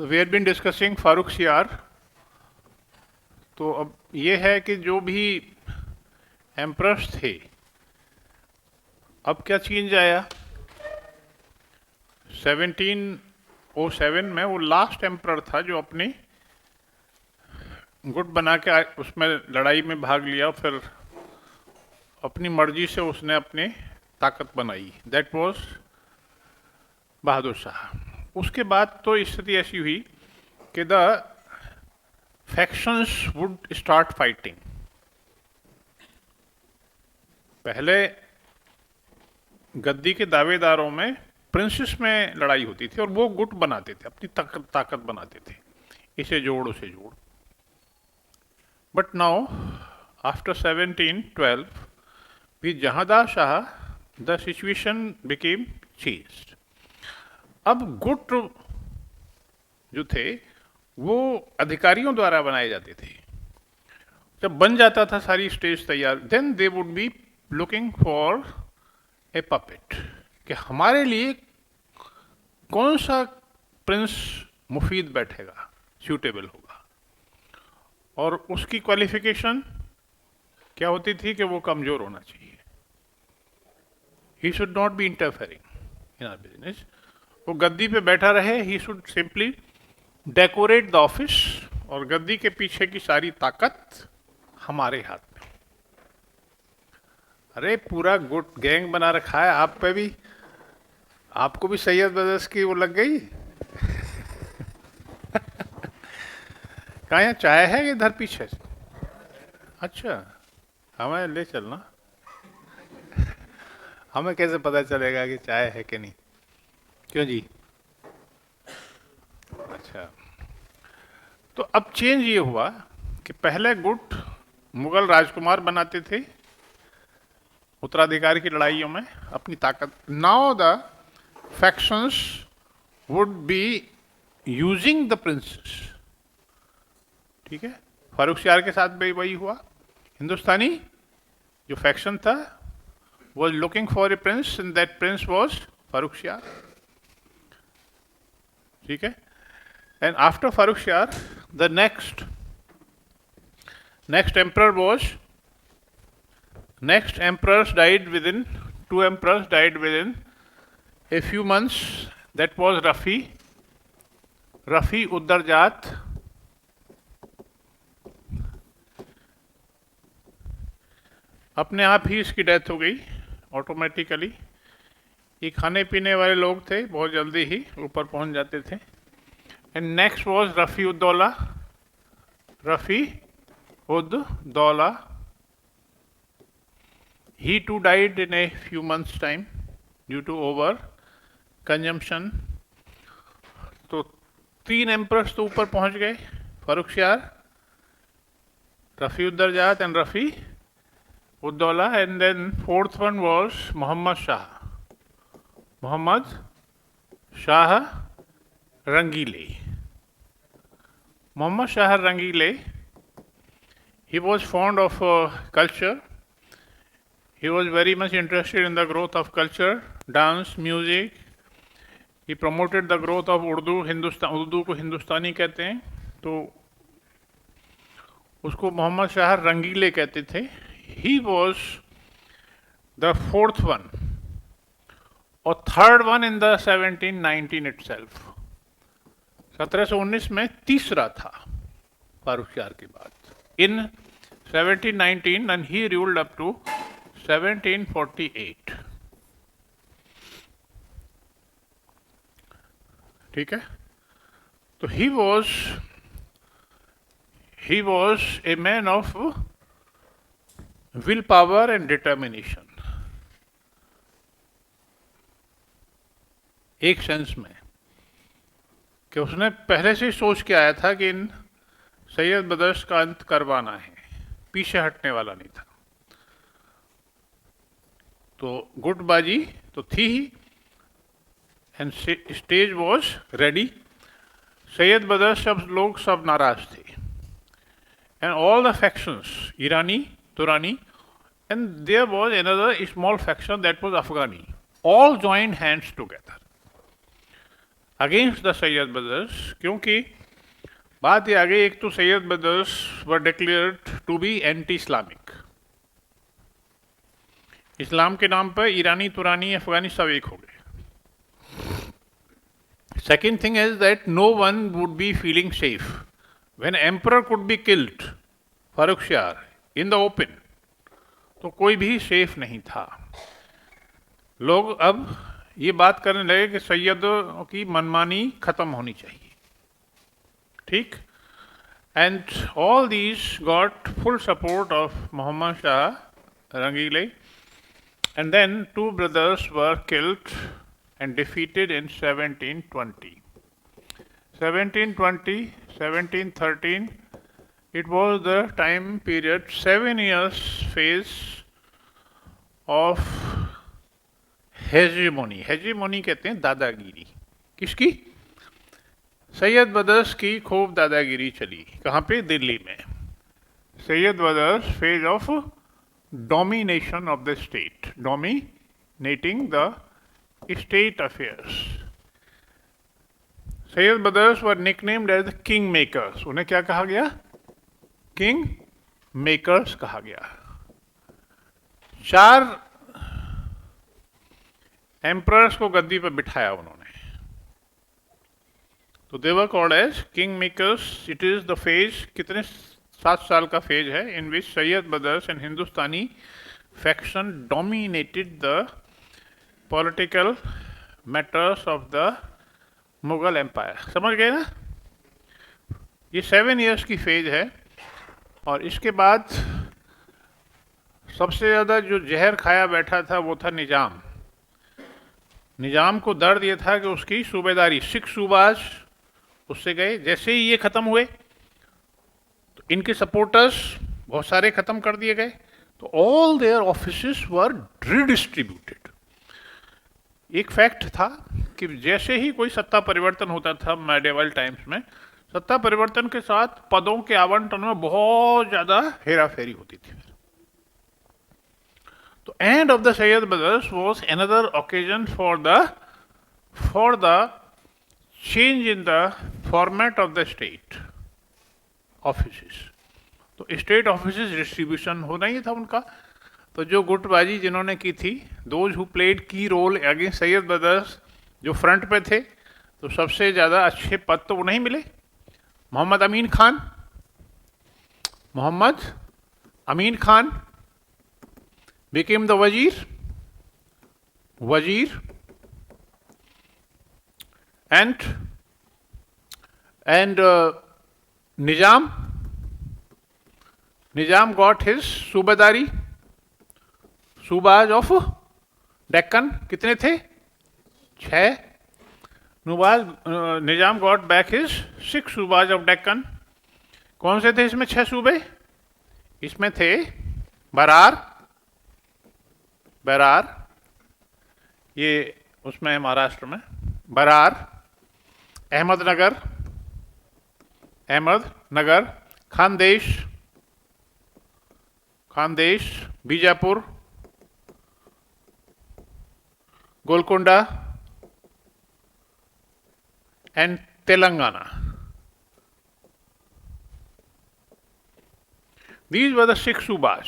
We have been discussing Farrukhsiyar. तो अब ये है कि जो भी एम्प्रस थे, अब क्या चेंज आया। 1707 में वो लास्ट एम्प्रर था जो अपनी गुट बना के उसमें लड़ाई में भाग लिया, फिर अपनी मर्जी से उसने अपनी ताकत बनाई। That was Bahadur Shah. उसके बाद तो स्थिति ऐसी हुई कि the factions would start fighting. पहले गद्दी के दावेदारों में प्रिंसेस में लड़ाई होती थी और वो गुट बनाते थे, अपनी ताकत बनाते थे, इसे जोड़ उसे जोड़। But now after 1712 with Jahandar Shah the situation became changed. अब गुट जो थे वो अधिकारियों द्वारा बनाए जाते थे। जब बन जाता था, सारी स्टेज तैयार, then they would be looking for a puppet कि हमारे लिए कौन सा प्रिंस मुफीद बैठेगा, सूटेबल होगा। और उसकी क्वालिफिकेशन क्या होती थी कि वो कमजोर होना चाहिए। He should not be interfering in our business. वो गद्दी पे बैठा रहे, he should simply decorate the office, और गद्दी के पीछे की सारी ताकत हमारे हाथ में। अरे पूरा गुट गैंग बना रखा है आप पे भी, आपको भी सैयद ब्रदर्स की वो लग गई। कहाँ यहाँ चाय है इधर पीछे? अच्छा, हमें ले चलना। हमें कैसे पता चलेगा कि चाय है कि नहीं? क्यों जी? अच्छा, तो अब चेंज ये हुआ कि पहले गुट मुगल राजकुमार बनाते थे उत्तराधिकार की लड़ाइयों में अपनी ताकत। Now the factions would be using the princess. ठीक है, फारूक सियार के साथ भी वही हुआ। हिंदुस्तानी जो फैक्शन था was looking for a prince, and that prince was Farooq Shah. ठीक है, and after Farooq Shah, the next emperors died within, two emperors died within a few months. That was Rafi Uddarjat, अपने आप ही इसकी death हो गई automatically. ये खाने पीने वाले लोग थे, बहुत जल्दी ही ऊपर पहुंच जाते थे। And next was Rafi ud Daula. He too died in a few months time due to over consumption. तो 3 एम्प्रर्स तो ऊपर पहुंच गए, Farrukh Siyar, Rafi Uddarajat and Rafi Uddaula, and then 4th one was Muhammad Shah Rangile. Muhammad Shah Rangile, he was fond of culture. He was very much interested in the growth of culture, dance, music. He promoted the growth of Urdu को हिंदुस्तानी कहते हैं, तो उसको मोहम्मद शाह रंगीले कहते थे। He was the 4th one or 3rd one in the 1719 itself. 1719 में तीसरा था फारूक सियार के बाद, in 1719, and he ruled up to 1748. ठीक है, तो he was a man of will power and determination, एक सेंस में कि उसने पहले से ही सोच के आया था कि इन सैयद ब्रदर्स का अंत करवाना है, पीछे हटने वाला नहीं था। तो गुटबाजी तो थी ही, and stage was ready. Syed brothers सब नाराज थे, and all the factions, Irani, Turani, and there was another small faction that was Afghani, all joined hands together. Against the Syed brothers, क्योंकि बात ये आ गई, एक तो Syed brothers were declared to be anti Islamic, इस्लाम के नाम पर ईरानी तुरानी अफगानी सब एक हो गए। Second thing is that no one would be feeling safe when emperor could be killed, Farrukhsiyar, in the open, तो कोई भी सेफ नहीं था। लोग अब ये बात करने लगे कि सैयदों की मनमानी खत्म होनी चाहिए, ठीक। And all these got full support of Mohammad Shah Rangeela, and then two brothers were killed and defeated in 1720. 1720, 1713, it was the time period, 7 years phase of hegemony. Hegemony कहते हैं दादागिरी, किसकी? सैयद ब्रदर्स की खूब दादागिरी चली। कहाँ पे? दिल्ली में। Syed brothers phase of domination of the state, dominating the state affairs. Sayyid brothers were nicknamed as the king makers. उन्हें क्या कहा गया? King makers कहा गया। 4 emperors को गद्दी पर बिठाया उन्होंने, तो they were called as king makers. It is the phase, कितने 7 साल का phase है, in which Sayyid brothers and Hindustani faction dominated the political matters of the Mughal empire. समझ गए ना? ये 7 इयर्स की फेज है, और इसके बाद सबसे ज़्यादा जो जहर खाया बैठा था वो था निजाम। निजाम को दर्द ये था कि उसकी सूबेदारी, 6 सूबाज उससे गए। जैसे ही ये ख़त्म हुए तो इनके सपोर्टर्स बहुत सारे ख़त्म कर दिए गए, तो ऑल देयर ऑफिसेस वर रिडिस्ट्रीब्यूटेड। एक फैक्ट था कि जैसे ही कोई सत्ता परिवर्तन होता था मेडिवल टाइम्स में, सत्ता परिवर्तन के साथ पदों के आवंटन में बहुत ज़्यादा हेराफेरी होती थी। तो end of the Syed brothers was another occasion for the change in the format of the state offices. तो स्टेट ऑफिसेस डिस्ट्रीब्यूशन होना ही था उनका। तो जो गुटबाजी जिन्होंने की थी, दोज हु प्लेड की रोल अगेंस्ट सैयद ब्रदर्स, जो फ्रंट पे थे, तो सबसे ज़्यादा अच्छे पद तो उन्हें मिले। Mohammad Amin Khan became the wazir, and Nizam got his subahs of Deccan. कितने थे? 6। Nizam got back his 6 subahs of Deccan. कौन से थे इसमें 6 सूबे? इसमें थे बरार, ये उसमें है महाराष्ट्र में, Berar, Ahmednagar, Khandesh, Bijapur, Golconda and Telangana. These were the 6 सूबाज।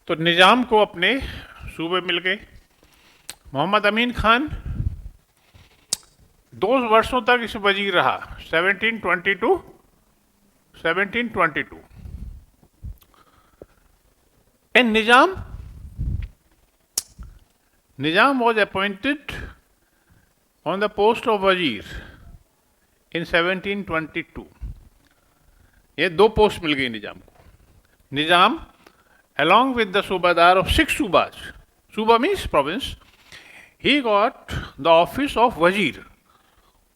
तो निजाम को अपने सूबे मिल गए। मोहम्मद अमीन खान 2 वर्षों तक इस वजीर रहा, 1722, and Nizam was appointed on the post of Wazir in 1722. ये 2 पोस्ट मिल गई निजाम को। निजाम along with the सूबादार of 6 सूबाज, सूबा means province, he got the office of Wazir.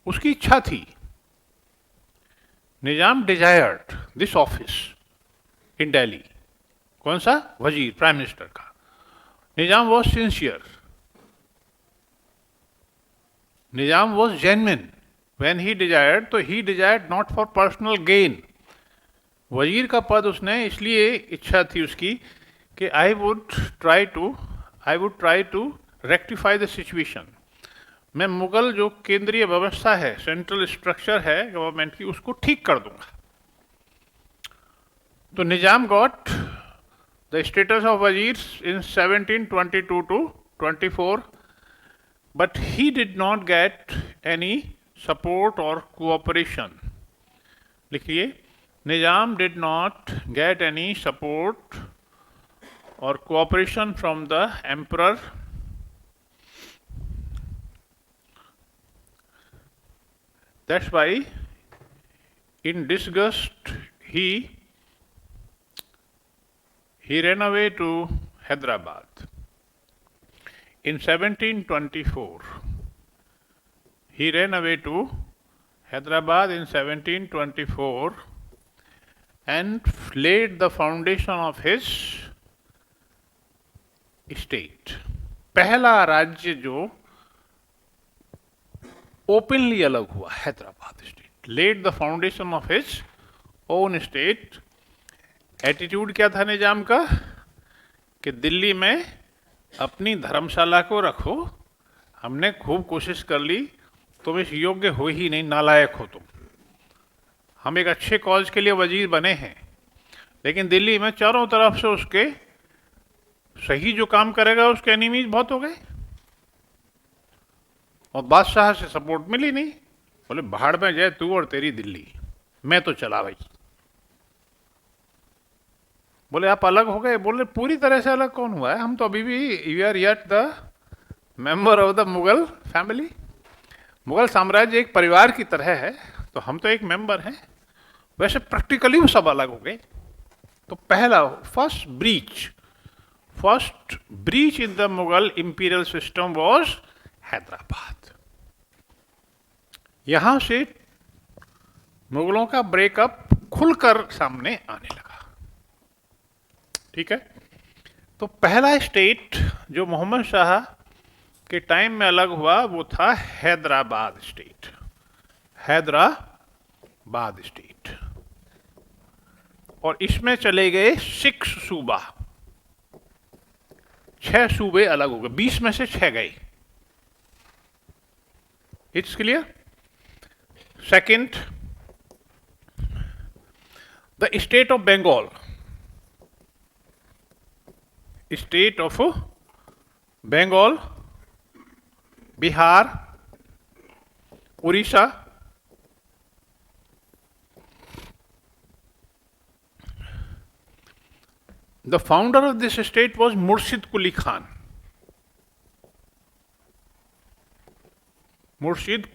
उसकी इच्छा थी। निजाम desired this office in Delhi. कौन सा? वजीर, प्राइम मिनिस्टर का। निजाम was sincere. Nizam was genuine when he desired, तो he desired not for personal gain. वजीर का पद उसने इसलिए इच्छा थी उसकी कि I would try to rectify the situation. मैं मुगल जो केंद्रीय व्यवस्था है, सेंट्रल स्ट्रक्चर है गवर्नमेंट की, उसको ठीक कर दूंगा। तो निजाम गॉट द स्टेटस ऑफ वजीर इन 1722 to 24, but he did not get any support or cooperation. लिखिए, निजाम did not get any support or cooperation from the emperor. That's why in disgust he ran away to Hyderabad. In 1724 he ran away to Hyderabad in 1724 and laid the foundation of his state. पहला राज्य जो openly अलग हुआ, Hyderabad state, led the foundation of his own state. Attitude क्या था निजाम का कि दिल्ली में अपनी धर्मशाला को रखो, हमने खूब कोशिश कर ली, तुम इस योग्य हो ही नहीं, नालायक हो तुम। हम एक अच्छे कॉज के लिए वजीर बने हैं, लेकिन दिल्ली में चारों तरफ से उसके सही जो काम करेगा उसके एनिमीज बहुत हो गए और बादशाह से सपोर्ट मिली नहीं। बोले भाड़ में जाए तू और तेरी दिल्ली, मैं तो चला भाई। बोले आप अलग हो गए। बोले पूरी तरह से अलग कौन हुआ है, हम तो अभी भी we are yet the member of the Mughal family. Mughal साम्राज्य एक परिवार की तरह है, तो हम तो एक मेंबर हैं। वैसे प्रैक्टिकली वो सब अलग हो गए। तो पहला first breach in the Mughal imperial system was Hyderabad. यहां से मुगलों का ब्रेकअप खुलकर सामने आने लगा। ठीक है, तो पहला स्टेट जो मोहम्मद शाह के टाइम में अलग हुआ वो था हैदराबाद स्टेट। हैदराबाद स्टेट, और इसमें चले गए 6 सूबा, 6 सूबे अलग हो गए, 20 में से 6 गए। It's clear. Second, the state of Bengal, state of Bengal, Bihar, Orissa, the founder of this state was Murshid Quli Khan. मुर्शिद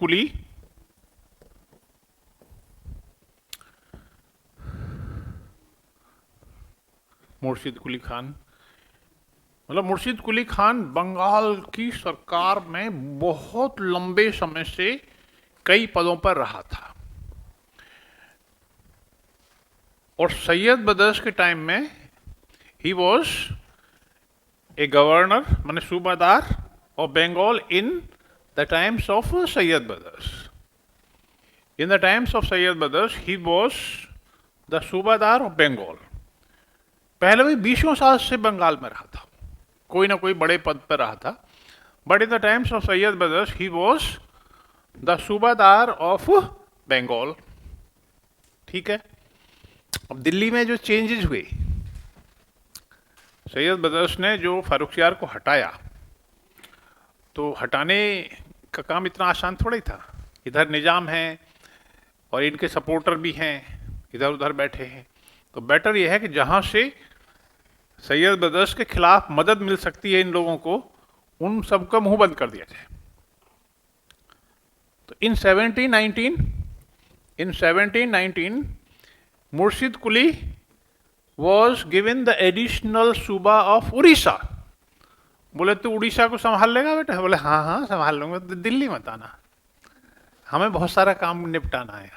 कुली खान, मतलब मुर्शिद कुली खान बंगाल की सरकार में बहुत लंबे समय से कई पदों पर रहा था, और सैयद ब्रदर्स के टाइम में ही वॉज ए गवर्नर, माने subahdar of Bengal in the times of Syed brothers. In the times of Syed brothers he was the subahdar of Bengal. पहले भी 20 साल से बंगाल में रहा था, कोई ना कोई बड़े पद पर रहा था, but in the times of Syed brothers he was the subahdar of Bengal. ठीक है, अब दिल्ली में जो चेंजेस हुए, सैयद ब्रदर्स ने जो फारुखियार को हटाया, तो हटाने का काम इतना आसान थोड़ा ही था। इधर निजाम है और इनके सपोर्टर भी हैं, इधर उधर बैठे हैं, तो बेटर यह है कि जहाँ से सैयद ब्रदर्स के खिलाफ मदद मिल सकती है इन लोगों को, उन सबका मुंह बंद कर दिया जाए। तो इन 1719 मुर्शिद कुली was given the additional सूबा ऑफ उड़ीसा। बोले तू उड़ीसा को संभाल लेगा बेटा? बोले हाँ हाँ संभाल लूंगा, तो दिल्ली मत आना, हमें बहुत सारा काम निपटाना है।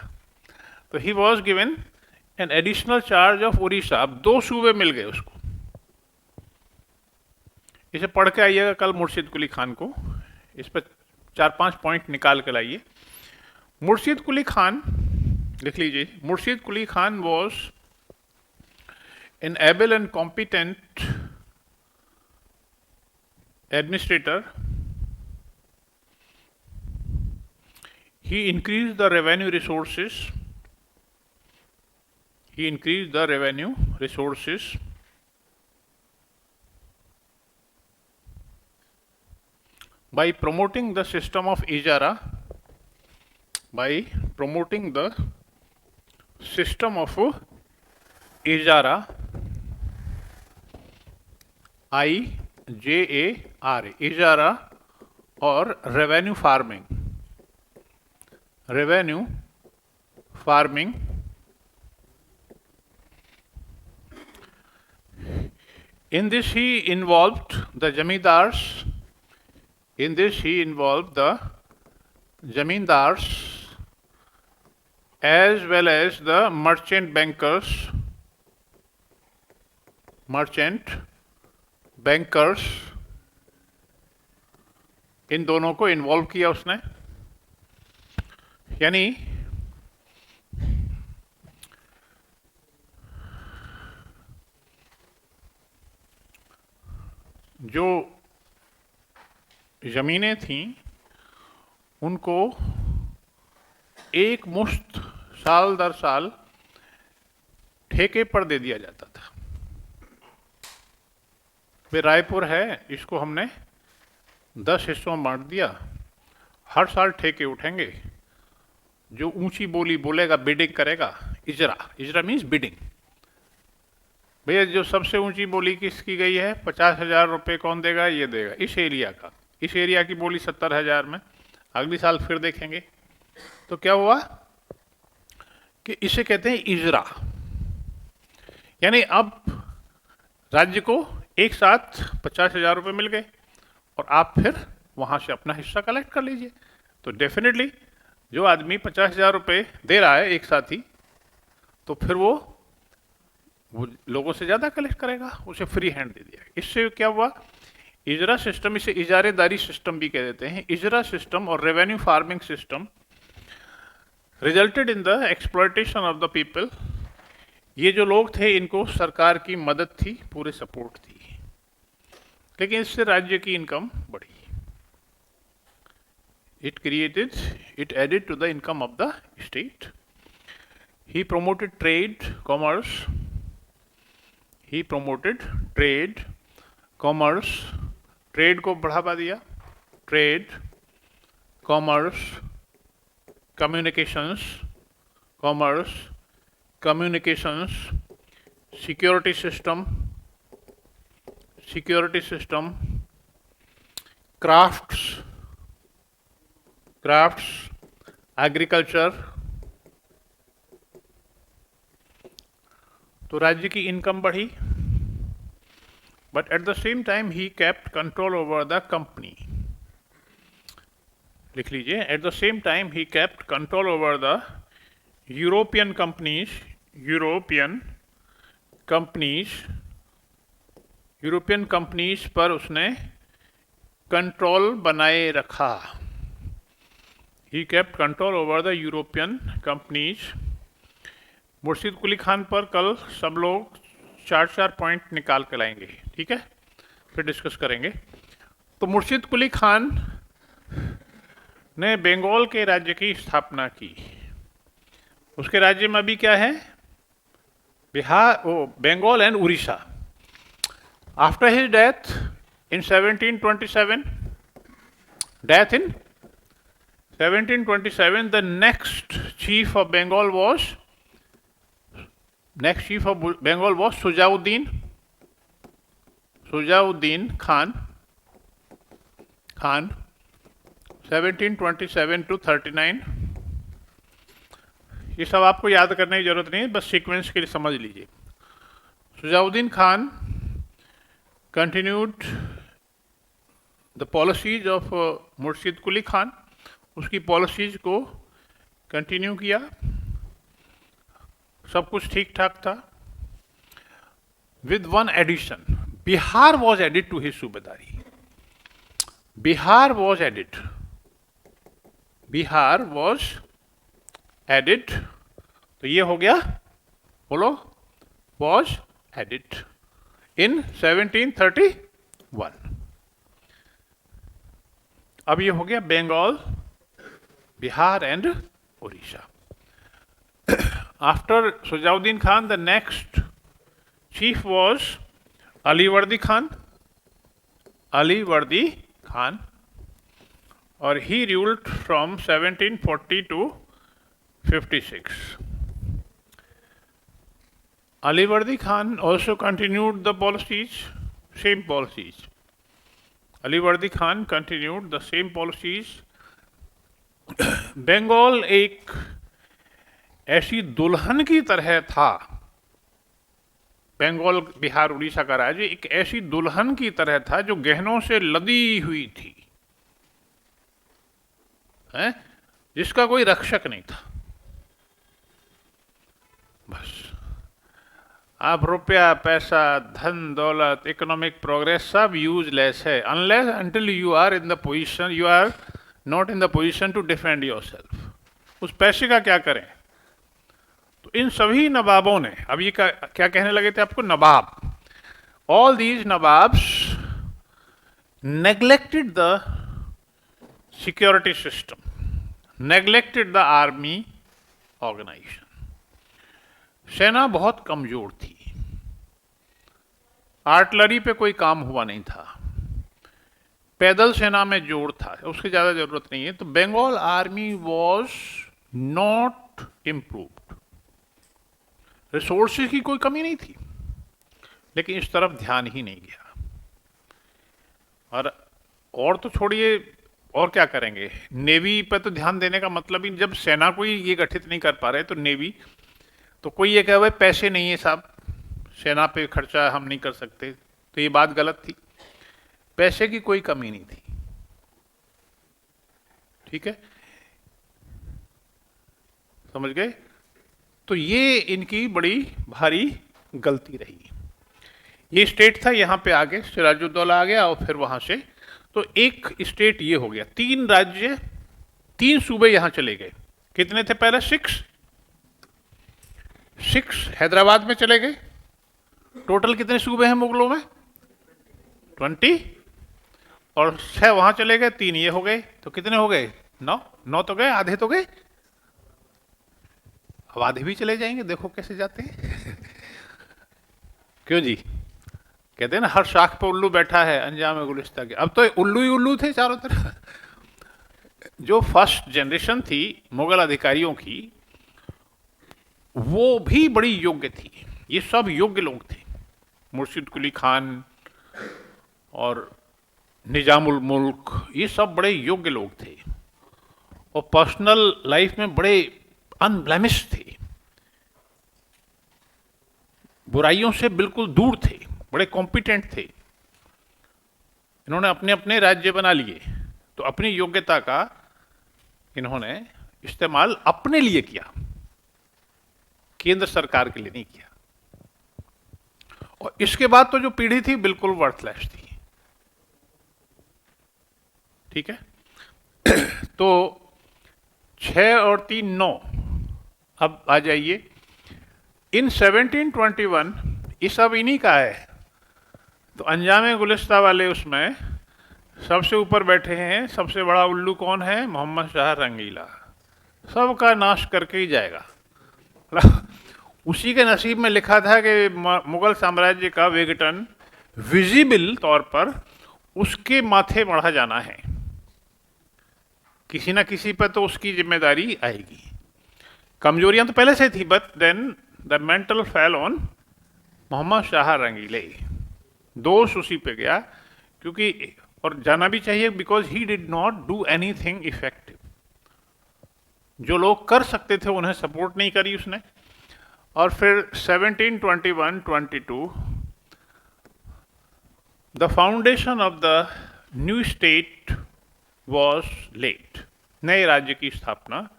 तो he was given an additional charge of Orissa. अब 2 सूबे मिल गए उसको। इसे पढ़ के आइएगा कल मुर्शिद कुली खान को, इस पर 4-5 पॉइंट निकाल कर लाइए। मुर्शिद कुली खान लिख लीजिए। Murshid Quli Khan was an able and competent administrator he increased the revenue resources. He increased the revenue resources by promoting the system of ijara. By promoting the system of ijara, IJARA, ijara, or revenue farming. Revenue farming in this he involved the zamindars. In this he involved the zamindars as well as the merchant bankers. Merchant bankers, इन दोनों को involve किया उसने। यानी जो जमीनें थीं उनको एक मुश्त साल दर साल ठेके पर दे दिया जाता था। वे रायपुर है, इसको हमने 10 हिस्सों में बांट दिया, हर साल ठेके उठेंगे। जो ऊंची बोली बोलेगा, बिडिंग करेगा, इजरा, इजरा मीन्स बिडिंग। भैया जो सबसे ऊंची बोली किसकी गई है, 50,000 रुपये कौन देगा, ये देगा इस एरिया का। इस एरिया की बोली 70,000 में, अगली साल फिर देखेंगे। तो क्या हुआ कि इसे कहते हैं इजरा। यानी अब राज्य को एक साथ 50,000 रुपये मिल गए और आप फिर वहां से अपना हिस्सा कलेक्ट कर लीजिए। तो डेफिनेटली जो आदमी 50,000 रुपये दे रहा है एक साथ ही, तो फिर वो लोगों से ज़्यादा कलेक्ट करेगा, उसे फ्री हैंड दे दिया। इससे क्या हुआ, इजरा सिस्टम, इसे इजारेदारी सिस्टम भी कह देते हैं, इजरा सिस्टम और revenue farming system resulted in the exploitation of the people. ये जो लोग थे इनको सरकार की मदद थी, पूरे सपोर्ट थी, लेकिन इससे राज्य की इनकम बढ़ी। It added to the income of the state. He promoted trade, commerce. He promoted trade, commerce. Trade को बढ़ावा दिया, trade, commerce, communications, commerce, communications, security system, security system, crafts, crafts, agriculture. तो राज्य की इनकम बढ़ी, but at the same time he kept control over the company. लिख लीजिए, at the same time he kept control over the European companies, European companies, European companies पर उसने control बनाए रखा। He kept control over the European companies. मुर्शिद कुली खान पर कल सब लोग 4-4 पॉइंट निकाल के लाएंगे, ठीक है, फिर डिस्कस करेंगे। तो मुर्शिद कुली खान ने बंगाल के राज्य की स्थापना की। उसके राज्य में अभी क्या है, Bihar, Bengal and Orissa. After his death in 1727, death in 1727, the next chief of Bengal was Sujauddin Khan, 1727 to 39। ये सब आपको याद करने की जरूरत नहीं है, बस सीक्वेंस के लिए समझ लीजिए। Sujauddin Khan continued the policies of मुर्शिद कुली खान, उसकी पॉलिसीज को कंटिन्यू किया, सब कुछ ठीक ठाक था। With one addition, Bihar was added to his सूबेदारी। Bihar was added, Bihar was added. तो ये हो गया, बोलो, वॉज एडिड इन 1731। अब ये हो गया Bengal Bihar and Orissa. After Sujauddin Khan, the next chief was Ali Vardi Khan. Ali Vardi Khan, or he ruled from 1740 to 56. Ali Vardi Khan also continued the policies, same policies. Ali Vardi Khan continued the same policies. Bengal एक ऐसी दुल्हन की तरह था, बंगाल बिहार उड़ीसा का राज्य एक ऐसी दुल्हन की तरह था जो गहनों से लदी हुई थी, है? जिसका कोई रक्षक नहीं था। बस आप रुपया, पैसा, धन दौलत, इकोनॉमिक प्रोग्रेस सब यूजलेस है unless until you are in the position, you are not in the position to defend yourself. उस पैसे का क्या करें? तो इन सभी नवाबों ने, अब ये क्या कहने लगे थे आपको? नवाब। All these nawabs neglected the security system, neglected the army organisation. सेना बहुत कमजोर थी, आर्टिलरी पे कोई काम हुआ नहीं था, पैदल सेना में जोर था, उसकी ज्यादा जरूरत नहीं है। तो Bengal army was not improved, resources की कोई कमी नहीं थी, लेकिन इस तरफ ध्यान ही नहीं गया। और तो छोड़िए, और क्या करेंगे? नेवी पे तो ध्यान देने का मतलब ही, जब सेना को ही ये गठित नहीं कर पा रहे तो नेवी, तो कोई ये कहे भाई पैसे नहीं है साहब, सेना पे खर्चा हम नहीं कर सकते, तो ये बात गलत थी। पैसे की कोई कमी नहीं थी, ठीक है, समझ गए? तो ये इनकी बड़ी भारी गलती रही। ये स्टेट था, यहां पे आगे सिराजुद्दौला आ गया और फिर वहां से तो एक स्टेट ये हो गया, 3 राज्य, 3 सूबे यहां चले गए। कितने थे पहले? 6 हैदराबाद में चले गए। टोटल कितने सूबे हैं मुगलों में? 20, और 6 वहां चले गए, 3 ये हो गए, तो कितने हो गए? 9 तो गए, आधे तो गए, अब आधे भी चले जाएंगे, देखो कैसे जाते हैं। क्यों जी? कहते हैं ना हर शाख पर उल्लू बैठा है, अंजाम गुलिस्ता के। अब तो उल्लू ही उल्लू थे चारों तरफ। जो फर्स्ट जनरेशन थी मुगल अधिकारियों की, वो भी बड़ी योग्य थी, ये सब योग्य लोग थे। मुर्शिद कुली खान और निजामुल मुल्क, ये सब बड़े योग्य लोग थे और पर्सनल लाइफ में बड़े अनब्लेमिश थे, बुराइयों से बिल्कुल दूर थे, बड़े कॉम्पिटेंट थे। इन्होंने अपने अपने राज्य बना लिए, तो अपनी योग्यता का इन्होंने इस्तेमाल अपने लिए किया, केंद्र सरकार के लिए नहीं किया। और इसके बाद तो जो पीढ़ी थी बिल्कुल वर्थलेस थी, ठीक है। तो 6 और 3 9। अब आ जाइए, इन 1721 ये सब इन्हीं का है। तो अंजाम गुलिस्ता वाले उसमें सबसे ऊपर बैठे हैं, सबसे बड़ा उल्लू कौन है? मोहम्मद शाह रंगीला, सबका नाश करके ही जाएगा। उसी के नसीब में लिखा था कि मुगल साम्राज्य का विघटन विजिबल तौर पर उसके माथे मढ़ा जाना है, किसी ना किसी पर तो उसकी जिम्मेदारी आएगी। कमजोरियां तो पहले से थी, but then the mantle fell on Mohammad Shah Rangeela, दोष उसी पे गया, क्योंकि और जाना भी चाहिए, because he did not do anything effective. जो लोग कर सकते थे उन्हें सपोर्ट नहीं करी उसने। और फिर 1721-22 the foundation of the new state was laid, नए राज्य की स्थापना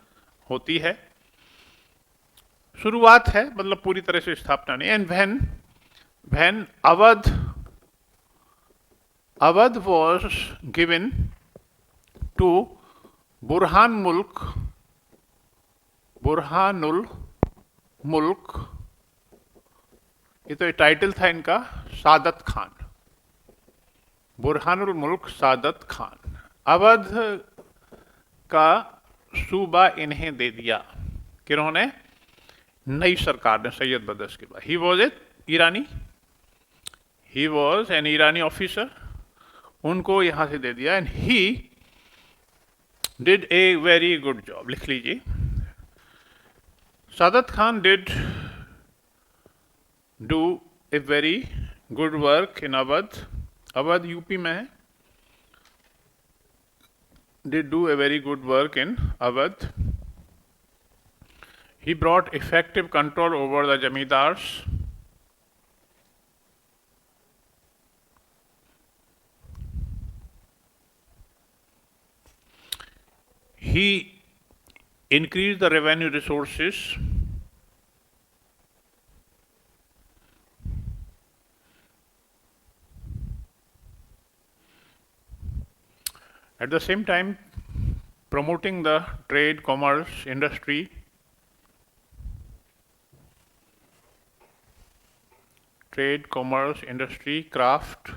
होती है, शुरुआत है, मतलब पूरी तरह से स्थापना नहीं। And when Awadh was given to Burhanul Mulk, ये तो टाइटल था इनका, सादत खान, बुरहानुल मुल्क सादत खान। अवध का सूबा इन्हें दे दिया। किन्होंने? नई सरकार ने, सैयद बदर्स के बाद। He was a Irani, he was an Irani officer, उनको यहां से दे दिया। And he did a very good job. लिख लीजिए, Saadat Khan did do a very good work in Awadh. Awadh UP में है। did do a very good work in Awadh. He brought effective control over the Jamidars. He increased the revenue resources. At the same time, promoting the trade, commerce, industry, craft.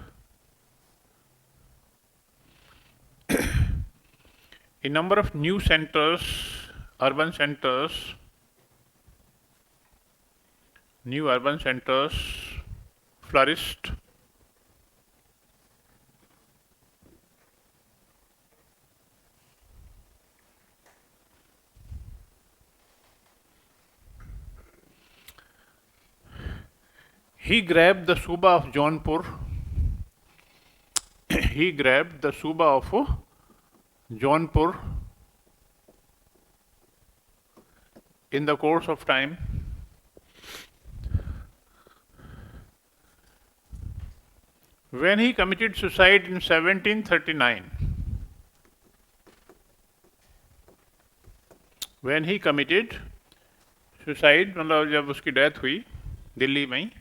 A number of new centers, urban centers flourished. He grabbed the Suba of Jaunpur. In the course of time. When he committed suicide in 1739, मतलब जब उसकी death हुई दिल्ली में,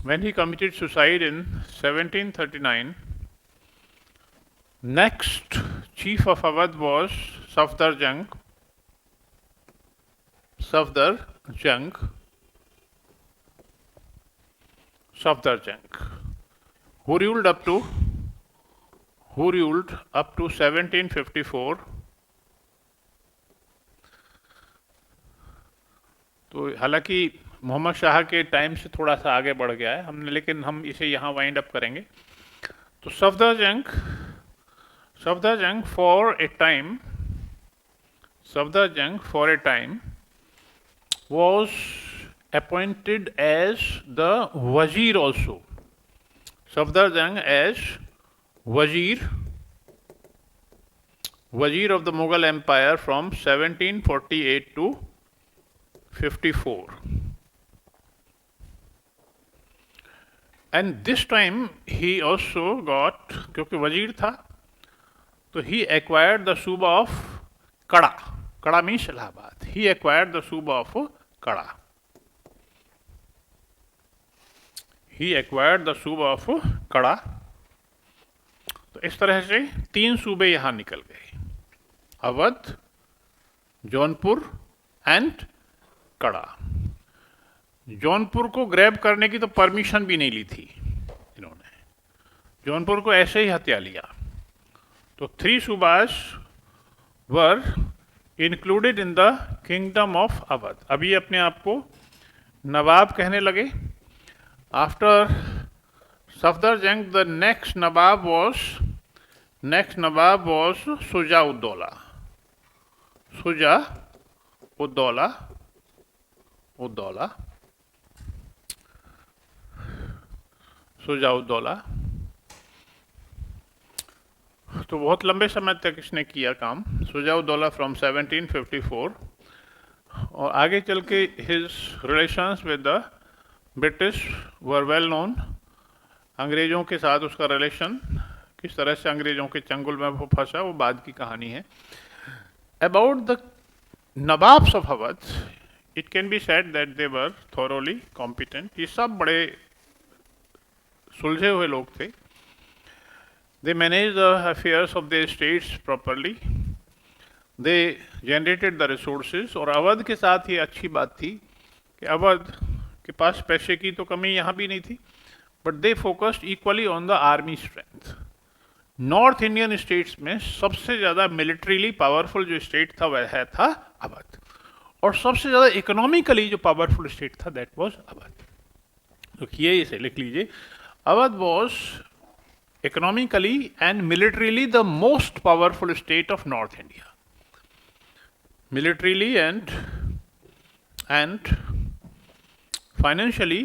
when he committed suicide in 1739, next chief of Awadh was Safdar Jung, who ruled up to 1754. तो हालांकि मोहम्मद शाह के time से थोड़ा सा आगे बढ़ गया है हमने, लेकिन हम इसे यहाँ वाइंड अप करेंगे। तो सफदर जंग for a time was appointed as the wazir also. Safdar Jung as wazir of the Mughal Empire from 1748 to 54. And this time he also got, क्योंकि वजीर था, तो he acquired the Suba of Kada. Kada means Allahabad. He acquired the Suba of Kada. तो इस तरह से 3 सूबे यहां निकल गए, अवध, जौनपुर एंड कड़ा। जौनपुर को ग्रैब करने की तो परमिशन भी नहीं ली थी इन्होंने, जौनपुर को ऐसे ही हत्या लिया। तो 3 subahs were included in the kingdom of Awadh. अभी अपने आप को नवाब कहने लगे। आफ्टर सफदर जंग the next Nawab was Shuja-ud-Daula. तो बहुत लंबे समय तक इसने किया काम, शुजा-उद-दौला फ्रॉम 1754। और आगे चल के his relations with the British were well known. अंग्रेज़ों के साथ उसका रिलेशन, किस तरह से अंग्रेज़ों के चंगुल में वो फंसा, वो बाद की कहानी है। About the nawabs of Awadh, it can be said that they were thoroughly competent. ये सब बड़े सुलझे हुए लोग थे। They managed the affairs of their states properly. They generated the resources. और अवध के साथ ये अच्छी बात थी कि अवध के पास पैसे की तो कमी यहाँ भी नहीं थी, but they focused equally on the army strength. North Indian states में सबसे ज्यादा मिलिट्रीली पावरफुल जो स्टेट था वह था अवध, और सबसे ज्यादा इकोनॉमिकली जो पावरफुल स्टेट था दैट वाज अवध। देखिए इसे लिख लीजिए, Awadh was economically and militarily the most powerful state of North India. Militarily and financially,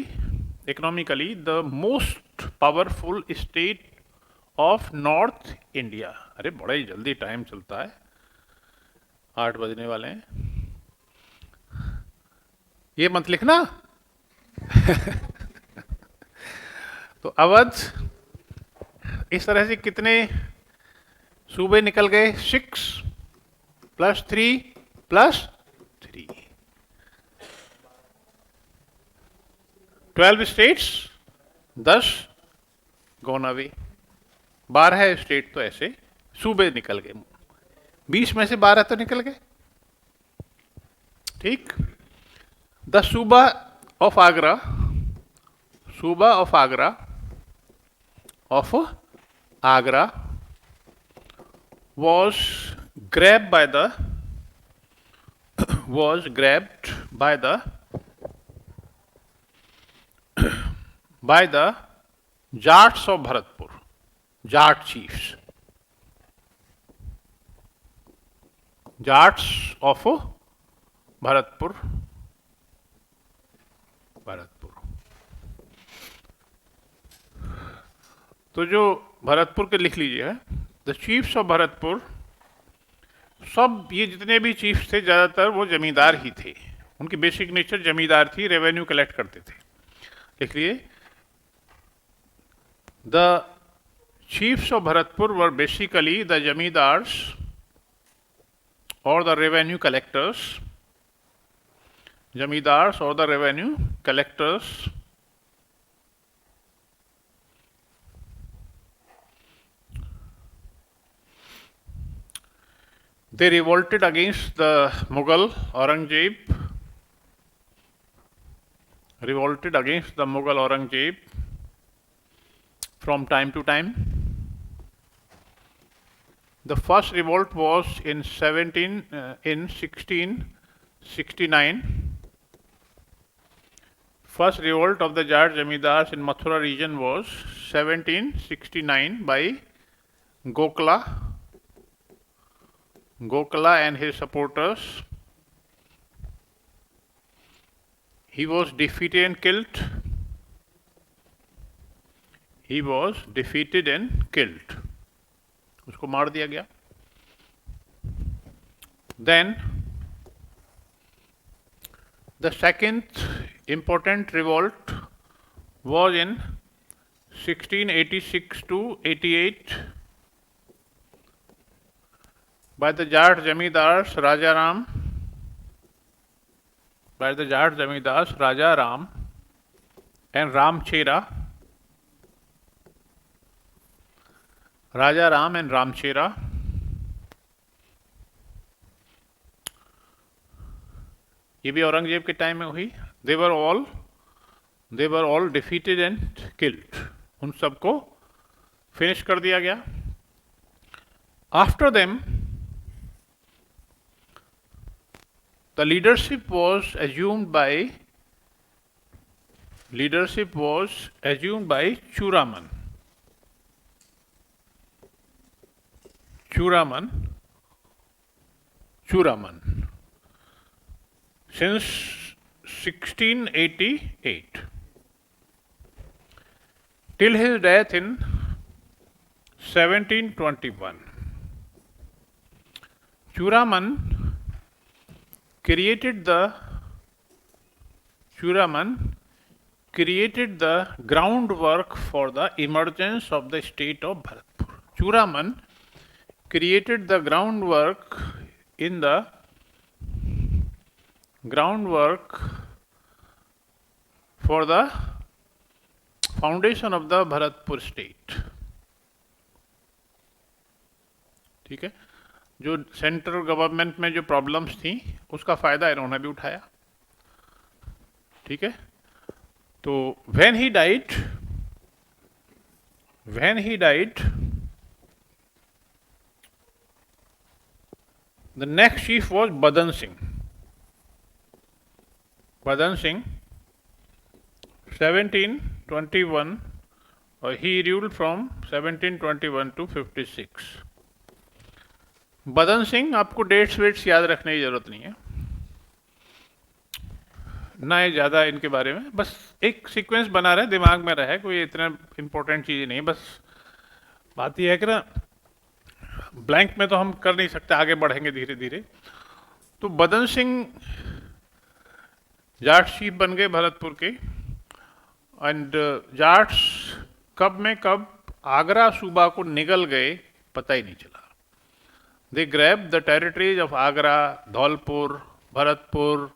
economically, the most powerful state of North India. अरे बड़ा ही जल्दी टाइम चलता है, 8 बजने वाले हैं, ये मत लिखना। तो अवध, इस तरह से कितने सूबे निकल गए? 6 + 3 + 3, 12 स्टेट्स, 10 गॉन अवे। 12 स्टेट तो ऐसे सूबे निकल गए, 20 में से 12 तो निकल गए। ठीक, द सूबा ऑफ आगरा, सूबा of Agra, of Agra was grabbed by the Jats of Bharatpur, Jat chiefs, Jats of Bharatpur, तो जो भरतपुर के लिख लीजिए, द चीफ्स ऑफ भरतपुर, सब ये जितने भी चीफ्स थे ज़्यादातर वो जमींदार ही थे, उनकी बेसिक नेचर जमींदार थी, रेवेन्यू कलेक्ट करते थे। लिख लिए, the chiefs of Bharatpur were basically the zamindars और द रेवेन्यू कलेक्टर्स, जमींदार्स और the revenue collectors They revolted against the Mughal Aurangzeb, from time to time. The first revolt was in 1669. First revolt of the Jat Jamidars in Mathura region was 1769 by Gokala and his supporters. He was defeated and killed. उसको मार दिया गया। Then the second important revolt was in 1686 to 88 by the Jat Jamidars Raja Ram, and Ramchera. Raja Ram and Ramchera. ये भी औरंगजेब के time में हुई। They were all defeated and killed. उन सबको फिनिश कर दिया गया। After them, the leadership was assumed by Churaman. Since 1688 till his death in 1721. Churaman created the groundwork for the emergence of the state of Bharatpur. Churaman created the groundwork for the foundation of the Bharatpur state. ठीक है, जो central government में जो problems थी उसका फायदा इन्होंने भी उठाया। ठीक है, तो when he died the next chief was बदन सिंह. बदन सिंह 1721 और he ruled from 1721 to 56. बदन सिंह, आपको डेट्स वेट्स याद रखने की जरूरत नहीं है, ना ही ज़्यादा इनके बारे में, बस एक सीक्वेंस बना रहे, दिमाग में रहे, कोई इतना इंपॉर्टेंट चीज़ नहीं. बस बात यह है कि ना, ब्लैंक में तो हम कर नहीं सकते, आगे बढ़ेंगे धीरे धीरे. तो बदन सिंह जाट चीफ बन गए भरतपुर के. एंड जाट्स कब में कब आगरा सूबा को निगल गए पता ही नहीं चला. They grab the territories of Agra, Dholpur, Bharatpur,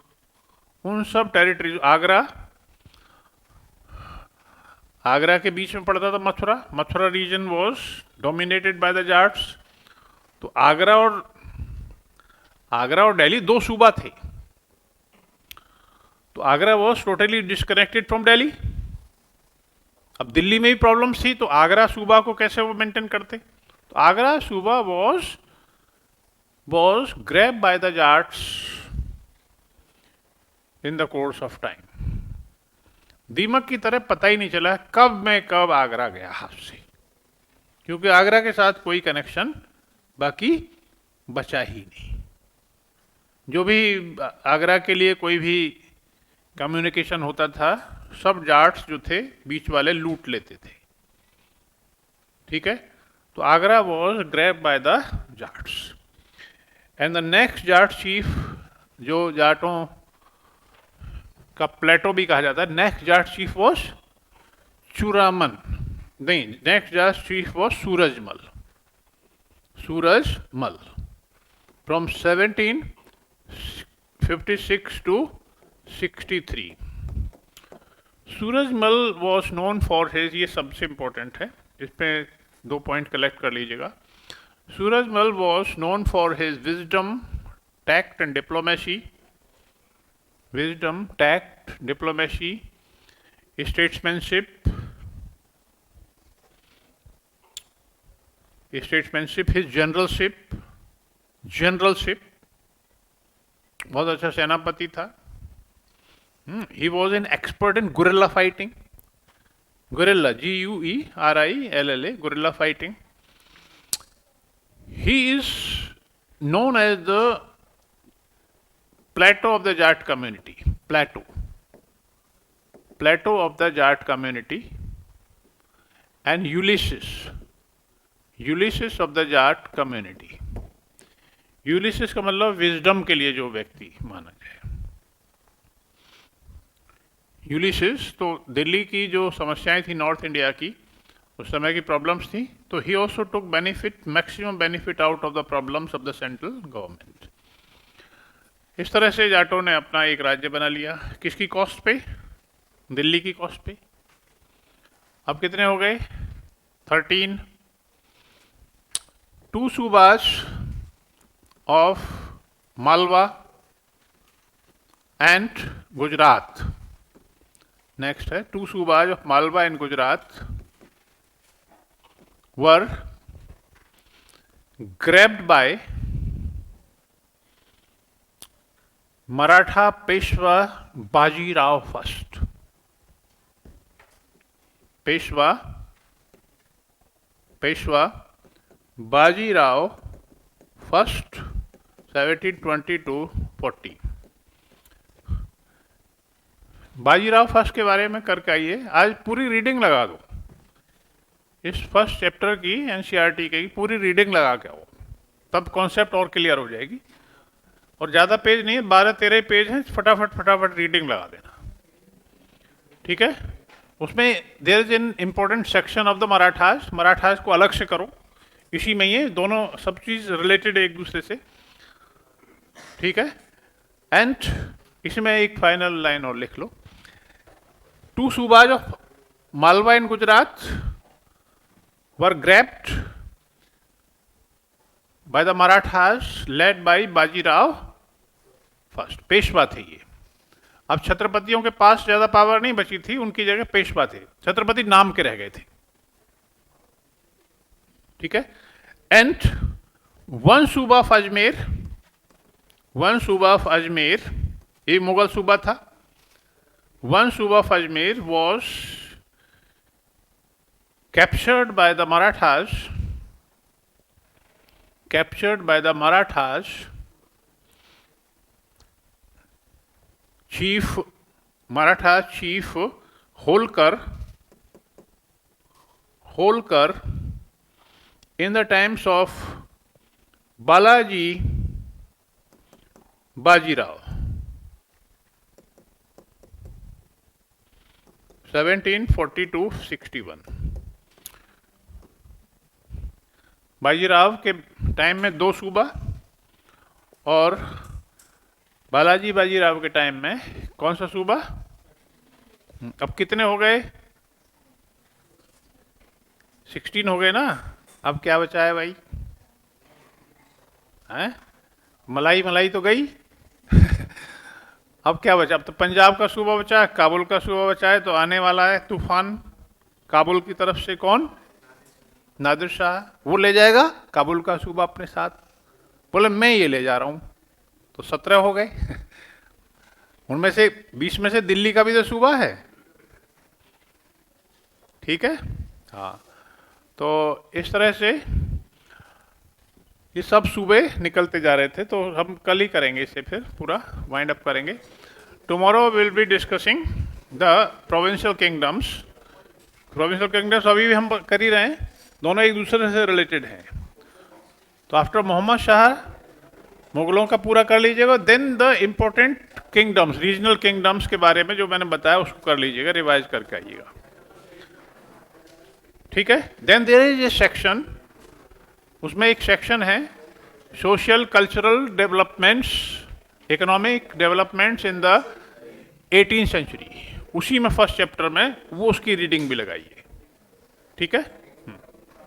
उन सब टेरिटरीज. आगरा के बीच में पड़ता था Mathura. Mathura region was dominated by the Jats. तो आगरा और दिल्ली दो सूबा थे. तो Agra was totally disconnected from Delhi. अब दिल्ली में ही प्रॉब्लम्स थी, तो आगरा सूबा को कैसे वो मेंटेन करते. तो आगरा सूबा was grabbed by the Jats in the course of time. दीमक की तरह पता ही नहीं चला कब आगरा गया हाथ से, क्योंकि आगरा के साथ कोई कनेक्शन बाकी बचा ही नहीं. जो भी आगरा के लिए कोई भी कम्युनिकेशन होता था, सब जाट्स जो थे बीच वाले लूट लेते थे. ठीक है. तो Agra was grab by the Jats. And the next Jat chief, जो जाटों का प्लेटो भी कहा जाता है, next Jat chief was Churaman. नहीं, next Jat chief was Surajmal. Surajmal from 1756 to 63. Surajmal was known for his, ये सबसे इंपॉर्टेंट है, इस पे 2 पॉइंट कलेक्ट कर लीजिएगा. Surajmal was known for his wisdom, tact and diplomacy. Wisdom, tact, diplomacy, statesmanship, his generalship, बहुत अच्छा सेनापति था. He was an expert in guerrilla fighting. Guerrilla, Guerrilla, guerrilla fighting. He is known as the Plato of the Jat community. Plato of the Jat community. And Ulysses of the Jat community. Ulysses का मतलब wisdom के लिए जो व्यक्ति माना जाए. Ulysses तो दिल्ली की जो समस्याएं थी नॉर्थ इंडिया की, उस समय की प्रॉब्लम्स थी, तो he also took maximum benefit out of the problems of the central government. इस तरह से जाटों ने अपना एक राज्य बना लिया. किसकी कॉस्ट पे? दिल्ली की कॉस्ट पे. अब कितने हो गए? 13. 2 subahs of Malwa and Gujarat. Next है 2 subahs of Malwa and Gujarat were grabbed by Maratha Peshwa Bajirao first. Peshwa Bajirao first 1722-40. Bajirao first के बारे में करके आइए. आज पूरी रीडिंग लगा दो, इस फर्स्ट चैप्टर की एनसीईआरटी की पूरी रीडिंग लगा के आओ, तब कॉन्सेप्ट और क्लियर हो जाएगी. और ज़्यादा पेज नहीं है, 12-13 पेज हैं, फटाफट रीडिंग लगा देना. ठीक है. उसमें there is an important section of the Marathas को अलग से करो, इसी में ये दोनों सब चीज़ रिलेटेड है एक दूसरे से. ठीक है. एंड इसमें एक फाइनल लाइन और लिख लो. 2 subahs of Malwa and Gujarat were grabbed by the Marathas led by Bajirao first. Peshwa थे ये. अब छत्रपतियों के पास ज्यादा पावर नहीं बची थी, उनकी जगह पेशवा थे. छत्रपति नाम के रह गए थे. ठीक है. एंड 1 सूबा ऑफ अजमेर वन सूबा ऑफ अजमेर, ये मुगल सूबा था। वन सूबा of Ajmer was captured by the Marathas, captured by the Marathas. Maratha chief Holkar in the times of Balaji Bajirao, 1742-61। Bajirao के टाइम में 2 सूबा और बालाजी बाजीराव के टाइम में कौन सा सूबा? अब कितने हो गए? 16 हो गए ना। अब क्या बचा है भाई? हैं? मलाई मलाई तो गई। अब क्या बचा? अब तो पंजाब का सूबा बचा है, काबुल का सूबा बचा है। तो आने वाला है तूफान काबुल की तरफ से। कौन? नादिर शाह। वो ले जाएगा काबुल का सूबा अपने साथ। बोले मैं ये ले जा रहा हूं। तो 17 हो गए। उनमें से 20 में से दिल्ली का भी तो सूबा है। ठीक है, हाँ। तो इस तरह से ये सब सूबे निकलते जा रहे थे। तो हम कल ही करेंगे इसे, फिर पूरा वाइंड अप करेंगे। Tomorrow will be discussing the provincial kingdoms. Provincial kingdoms अभी भी हम कर ही रहे हैं, दोनों एक दूसरे से रिलेटेड हैं। तो आफ्टर मोहम्मद शाह मुगलों का पूरा कर लीजिएगा, then the important kingdoms, regional kingdoms के बारे में जो मैंने बताया उसको कर लीजिएगा, रिवाइज करके आइएगा। ठीक है। Then there is a section, उसमें एक सेक्शन है social cultural developments, economic developments in the 18th century. उसी में फर्स्ट चैप्टर में वो उसकी रीडिंग भी लगाइए। ठीक है।